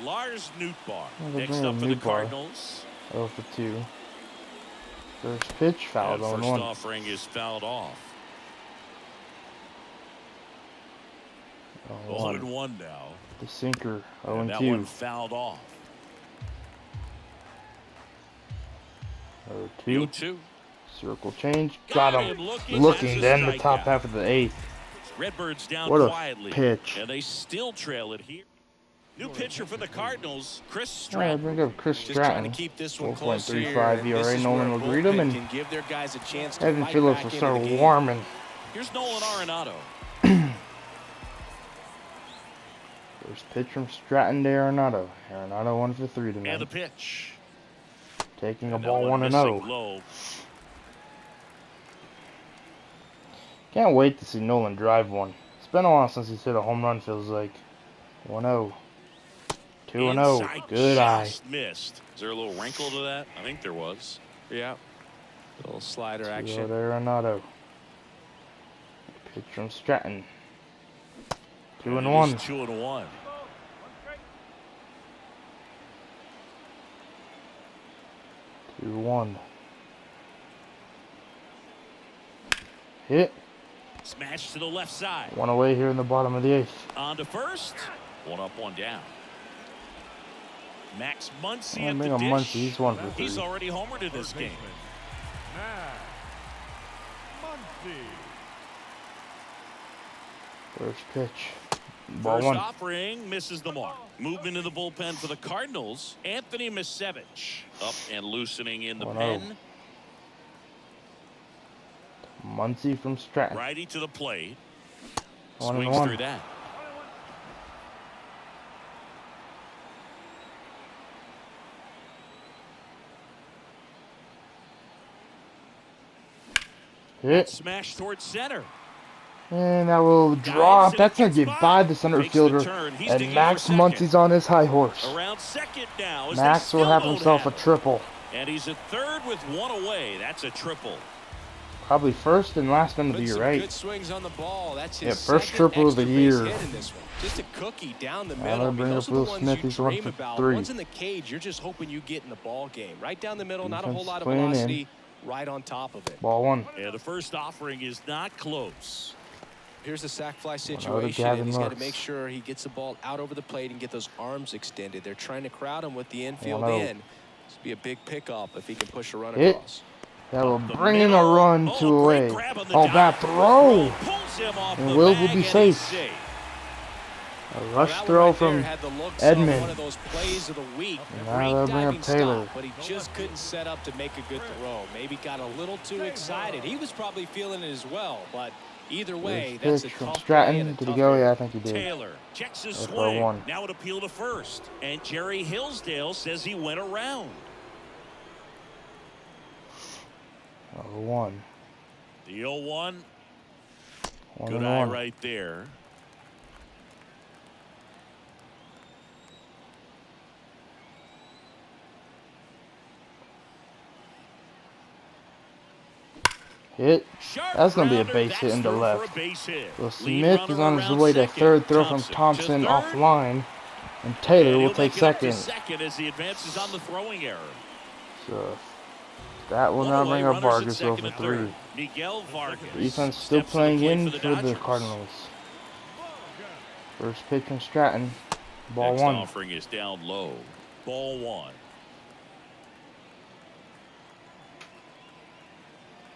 Lars Nootbaar. Well, Next bring up up for the Nootbaar. Cardinals. 0 for 2. First pitch, fouled, And 0-1. first offering is fouled off. 0-1. 0-1 now. The sinker, And that 0-2. one fouled off. 0-2. 0-2. Circle change, got him. Looking Looking then the strikeout. top half of the 8th. Redbirds down What a quietly. pitch. And they still trail it here. New pitcher for the Cardinals, Chris All right, Stratton. bring up Chris Just trying to Stratton. keep this one close here. 4.35 This ERA. is Nolan where will a greet him, bullpen and can give their guys a chance to Evan fight Phillips back will into start the game. warming. Here's Nolan Arenado. First pitch from Stratton to Arenado. Arenado 1 for 3 And the tonight. pitch. Taking a And that ball one 1-0. missing low. Can't wait to see Nolan drive one. It's been a while since he's hit a home run, feels like. 1-0. 2-0. Inside Good eye. just missed. Is there a little wrinkle to that? I think there was. Yeah. Little slider 2-0 action. to Arenado. Pitch from Stratton. 2-1. 2-1. Two 2-1. Hit. Smash to the left side. 1 away here in the bottom of the 8th. On to first. 1 up, 1 down. Max Muncy Oh, at bring the up dish. Muncy. He's 1 for 3. He's already homered in this game. Max Muncy. First pitch. Ball First 1. offering misses the mark. Movement in the bullpen for the Cardinals. Anthony Misevich up and loosening in the 1-0. pen. Muncy from Stratton. Righty to the plate. 1-1. Swings through that. Hit. Smash towards center. And that will drop. That's going to get by the center fielder. And Max Muncy's on his high horse. Around second now. Max will have himself a triple. And he's at third with one away. That's a triple. Probably first and last one of the year, right? Good swings on the ball. That's his yeah, first triple of the year. Just a cookie down the middle. Bring up Will Smith. He's 1 for 3. Once in the cage, you're just hoping you get in the ball game. Right down the middle, not a whole lot of velocity. Right on top of it. Ball 1. Yeah, the first offering is not close. Here's the sac fly situation, and he's got to make sure he gets the ball out over the plate and get those arms extended. They're trying to crowd him with the infield in. This will be a big pickup if he can push a run across. That will bring in a run to away. Oh, that throw! And Will be safe. A rush throw from Edmund. Now they'll bring up Taylor. But he just couldn't set up to make a good throw. Maybe got a little too excited. He was probably feeling it as well, but either way, that's a from tough Stratton. Did he go? Yeah, I think he did. Taylor checks his swing. Now it appeal to first. And Jerry Hillsdale says he went around. 0-1. The 0-1. Good eye right there. Hit. That's going to be a base hit into left. Well, Smith is on his way to third. Throw from Thompson offline. And Taylor will take second. As he advances on the throwing error. So that will now bring up Vargas over 3. Miguel Vargas. Defense still playing in for the Cardinals. First pitch from Stratton. Ball 1. Offering is down low. Ball 1.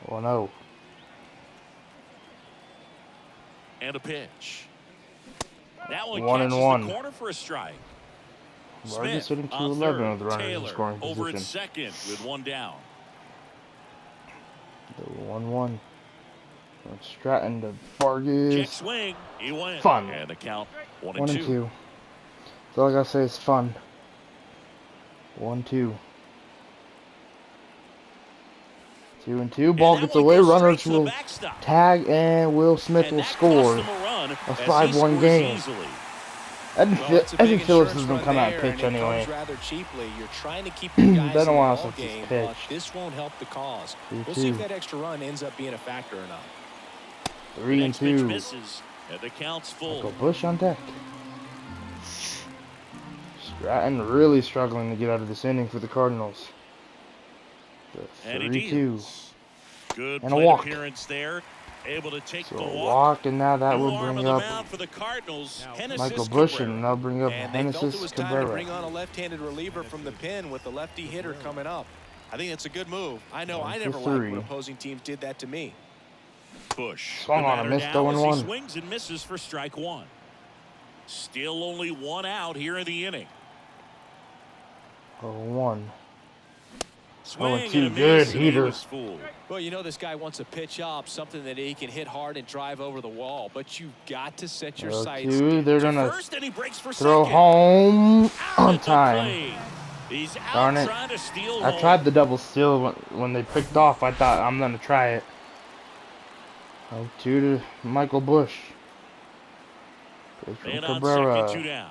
1-0. And a pitch. That one 1-1. The corner for a strike. Vargas hitting 211 with the runner in scoring over at position. second with 1 down. The 1-1. From Stratton to Vargas. Check swing. He went. Fun. And the count 1-2. That's all I gotta say is fun. 1-2. 2-2. Ball gets away. Runners will tag, and Will Smith will score. A 5-1 game. Evan Phillips is going to come out and pitch anyway. Been a while since he's pitched. This won't help the cause. We'll see if that extra run ends up being a factor or not. 3-2. And the count's full. Michael Busch on deck. Stratton really struggling to get out of this inning for the Cardinals. 3-2. Good and a walk. Appearance there. Able to take so the walk, and now that will bring up for the Cardinals, Michael Busch, and that'll bring up Genesis Cabrera. Bring on a left-handed reliever from the pen with the lefty hitter coming up. I think that's a good move. I know I never liked when opposing teams did that to me. Busch swung on a missed 0-1. Swings and misses for strike 1. Still only 1 out here in the inning. 0-1. Swing 0-2. Good heater. Well, you know this guy wants to pitch up, something that he can hit hard and drive over the wall, but you've got to set your sights. They're going to throw home on time. Darn it. I tried the double steal when they picked off. I thought I'm going to try it. 0-2 to Michael Busch. Pitch from Cabrera.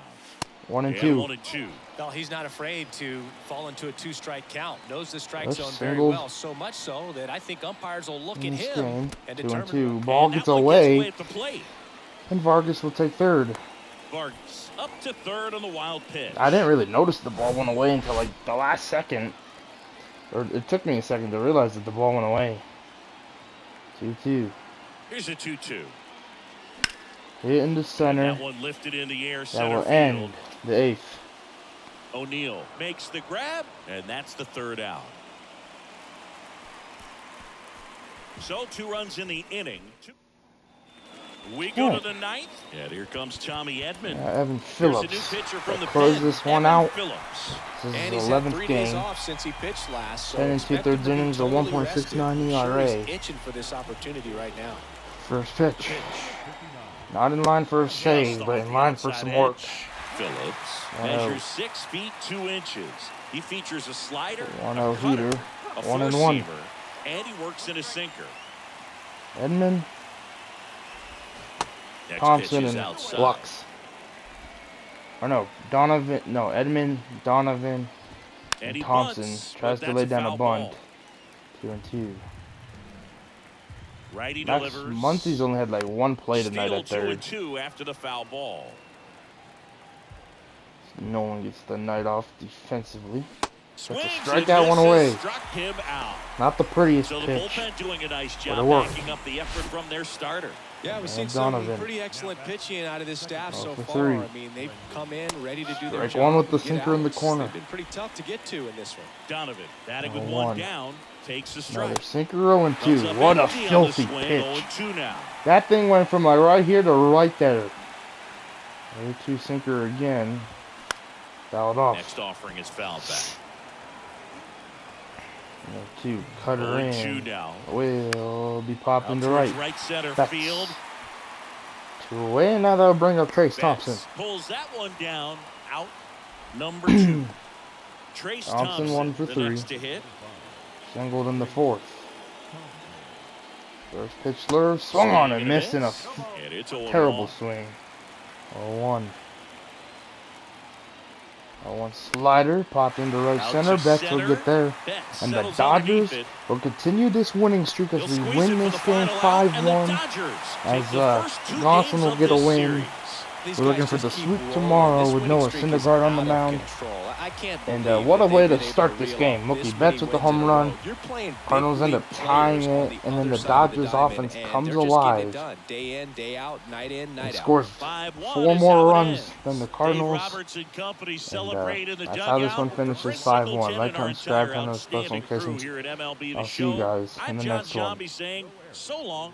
1-2. Well, he's not afraid to fall into a 2-strike count. Knows the strike zone very well. So much so that I think umpires will look at him and determine. 2-2. Ball gets away. And Vargas will take third. Vargas up to third on the wild pitch. I didn't really notice the ball went away until like the last second. Or it took me a second to realize that the ball went away. 2-2. Here's a 2-2. Hit into center. That one lifted in the air. That will end the 8th. O'Neill makes the grab, and that's the 3rd out. So 2 runs in the inning. We go to the 9th, and here comes Tommy Edman. Evan Phillips close this one out. This is his 11th game. Since he pitched last, 10 2/3 innings, a 1.69 ERA. Itching for this opportunity right now. First pitch. Not in line for a save, but in line for some work. Phillips measures 6 feet 2 inches. He features a slider, 1-0 heater, a 1-1, and he works in a sinker. Edmund Next Thompson pitch is and outside. Lux. Or no, Donovan. No, Edmund, Donovan, and Thompson bunts, tries to lay down a bunt. 2-2. Righty Max delivers. Muncy's only had like one play tonight Steal at third. 2-2 after the foul ball. No one gets the night off defensively. Swings That's a strikeout, one away. Struck him out. Not the prettiest So the pitch. bullpen doing a nice But job it worked. backing up the effort from their starter. Yeah, we've seen some pretty excellent pitching out of this staff so far. Three. I mean, they've come in ready to do their Strike job. one with the sinker in the corner. They've been pretty tough to get to in this one. Donovan, batting with one down, takes a strike. Another sinker 0-2. What a filthy pitch. 0-2 now. That thing went from like right here to right there. 0-2 sinker again. Fouled off. Next offering is fouled back. 0-2 cutter in. 0-2 now. Will be popping to Towards right. right center That's field. 2 away. Now that'll bring up Trace Thompson. Pulls that one down. Out. Number 2. Trace Thompson 1 for 3. next to hit. Singled in the 4th. First pitch slurve. Swung on and missed in a terrible swing. 0-1. 0-1 slider. Popped into right center. Betts will get there. And the Dodgers will continue this winning streak as we win this game 5-1. As Johnson will get a win. We're looking for the sweep tomorrow with Noah Syndergaard on the mound. And what a way to start this game. Mookie Betts with the home run. Cardinals end up tying it. And then the Dodgers offense comes alive. And scores 4 more runs than the Cardinals. And that's how this one finishes 5-1. Like, comment, subscribe, turn on those post notifications. I'll see you guys in the next one.